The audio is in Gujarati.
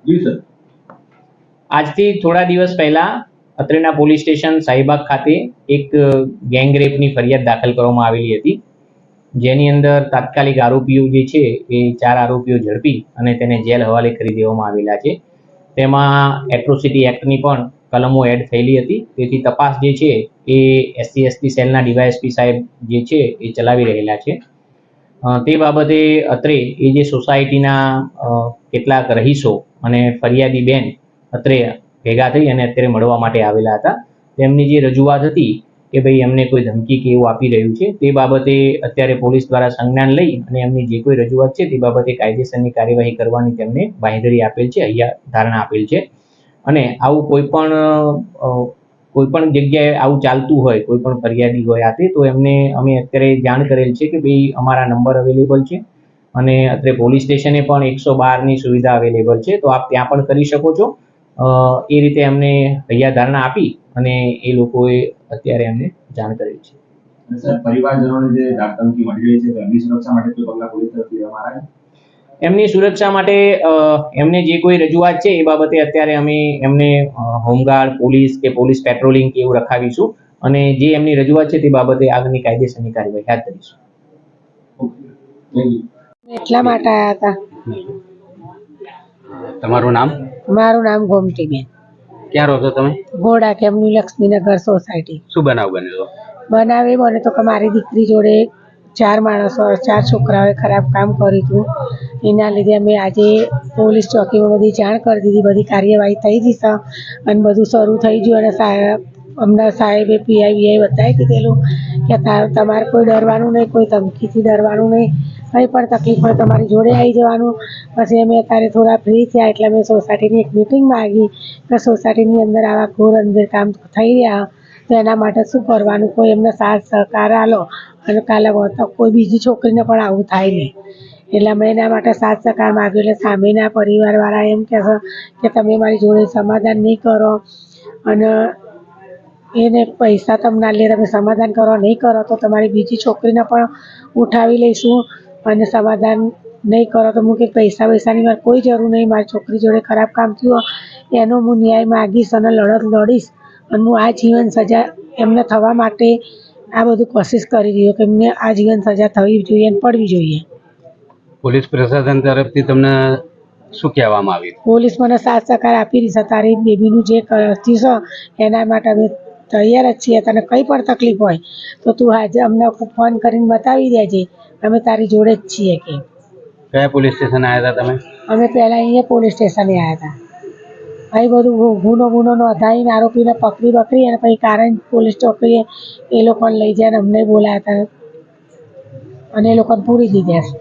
જી સર. આજથી થોડા દિવસ પહેલા અત્રેના પોલીસ સ્ટેશન શાહીબાગ ખાતે એક ગેંગ રેપની ફરિયાદ દાખલ કરવામાં આવેલી હતી, જેની અંદર તાત્કાલિક આરોપીઓ જે છે એ 4 આરોપીઓ ઝડપી અને તેને જેલ હવાલે કરી દેવામાં આવેલા છે. તેમાં એટ્રોસિટી એક્ટની પણ કલમો એડ થયેલી હતી. તેથી તપાસ જે છે એ SC/ST સેલના ડીવાયએસપી સાહેબ જે છે એ ચલાવી રહેલા છે. તે બાબતે અત્રે એ જે સોસાયટીના કેટલાક રહીશો અને ફરિયાદી બેન અત્રે ભેગા થઈ અને અત્યારે મળવા માટે આવેલા હતા. તેમની જે રજૂઆત હતી કે ભાઈ એમને કોઈ ધમકી કે એવું આપી રહ્યું છે, તે બાબતે અત્યારે પોલીસ દ્વારા સંજ્ઞાન લઈ અને એમની જે કોઈ રજૂઆત છે તે બાબતે કાયદેસરની કાર્યવાહી કરવાની તેમને બાંહેધરી આપેલ છે, અહીંયા ધારણા આપેલ છે. અને આવું કોઈ પણ જગ્યાએ આવું ચાલતું હોય, કોઈ પણ ફરિયાદી હોય આતે, તો એમને અમે અત્યારે જાણ કરેલ છે કે ભાઈ અમારા નંબર અવેલેબલ છે અને અત્યારે પોલીસ સ્ટેશને પણ 112ની સુવિધા અવેલેબલ છે, તો આપ ત્યાં પણ કરી શકો છો. એ રીતે એમને હૈયા ધારણા આપી અને એ લોકોએ અત્યારે એમને જાણ કરેલ છે. સર, પરિવારજનોને જે ધમકી મળી રહી છે, એમની સુરક્ષા માટે કોઈ પગલાં પોલીસ તરફથી લેવામાં આવ્યા? એમની સુરક્ષા માટે એમને જે કોઈ રજૂઆત છે એ બાબતે અત્યારે અમે એમને હોમગાર્ડ, પોલીસ કે પોલીસ પેટ્રોલિંગ કે એવું રખાવીશું અને જે એમની રજૂઆત છે તે બાબતે આગળની કાયદેસરની કાર્યવાહી હાથ ધરીશું. એટલા માટે આવ્યા હતા. તમારું નામ? મારું નામ ગોમતીબેન. ક્યાં રહો છો તમે? ઘોડા કેમની લક્ષ્મીનગર સોસાયટી. શું બનાવ બનેલો? બનાવે મને તો કે મારી દીકરી જોડે 4 માણસો 4 છોકરાઓએ ખરાબ કામ કર્યું હતું. એના લીધે અમે આજે પોલીસ ચોકીમાં બધી જાણ કરી દીધી, બધી કાર્યવાહી થઈ ગઈ છે અને બધું શરૂ થઈ ગયું. અને અમને સાહેબે PI બતાવી દીધેલું કે તમારે કોઈ ડરવાનું નહીં, કોઈ ધમકીથી ડરવાનું નહીં, કંઈ પણ તકલીફ હોય તમારી જોડે આવી જવાનું. પછી અમે અત્યારે થોડા ફ્રી થયા એટલે અમે સોસાયટીની એક મિટિંગમાં આવી કે સોસાયટીની અંદર આવા ઘોર અંદર કામ થઈ રહ્યા, તો એના માટે શું કરવાનું, કોઈ એમને સાથ સહકાર આલો અને કાલે કોઈ બીજી છોકરીને પણ આવું થાય નહીં. એટલે અમે એના માટે સાથ સહકાર માગ્યો. એટલે સામેના પરિવારવાળા એમ કહે છે કે તમે મારી જોડે સમાધાન નહીં કરો અને એને પૈસા તમને ના લે, તમે સમાધાન કરો, નહીં કરો તો તમારી બીજી છોકરીને પણ ઉઠાવી લઈશું અને સમાધાન નહીં કરો તો હું કે પૈસાની મારે કોઈ જરૂર નહીં, મારી છોકરી જોડે ખરાબ કામ થયું એનો હું ન્યાય માગીશ અને લડત લડીશ અને હું આ જીવન સજા એમને થવા માટે આ બધું કોશિશ કરી રહ્યો કે એમને આ જીવન સજા થવી જોઈએ અને પડવી જોઈએ. પોલીસ પ્રશાસન તરફથી તમને શું કહેવામાં આવ્યું? પોલીસ મને સાથ સહકાર આપી રહી છે. તારી બેબીનું જે થયું છે એના માટે અમે તૈયાર જ છીએ. તને કંઈ પણ તકલીફ હોય તો તું આજે અમને ફોન કરીને બતાવી દેજે, અમે તારી જોડે જ છીએ. કે કયા પોલીસ સ્ટેશન આવ્યા હતા તમે? અમે પહેલાં અહીંયા પોલીસ સ્ટેશને આવ્યા હતા. અહીં બધું ગુનો નોંધાઈને આરોપીને પકડી અને પછી કારણ પોલીસ ચોકીએ એ લોકોને લઈ જાય અને અમને બોલાયા હતા અને એ લોકોને પૂરી દીધા છે.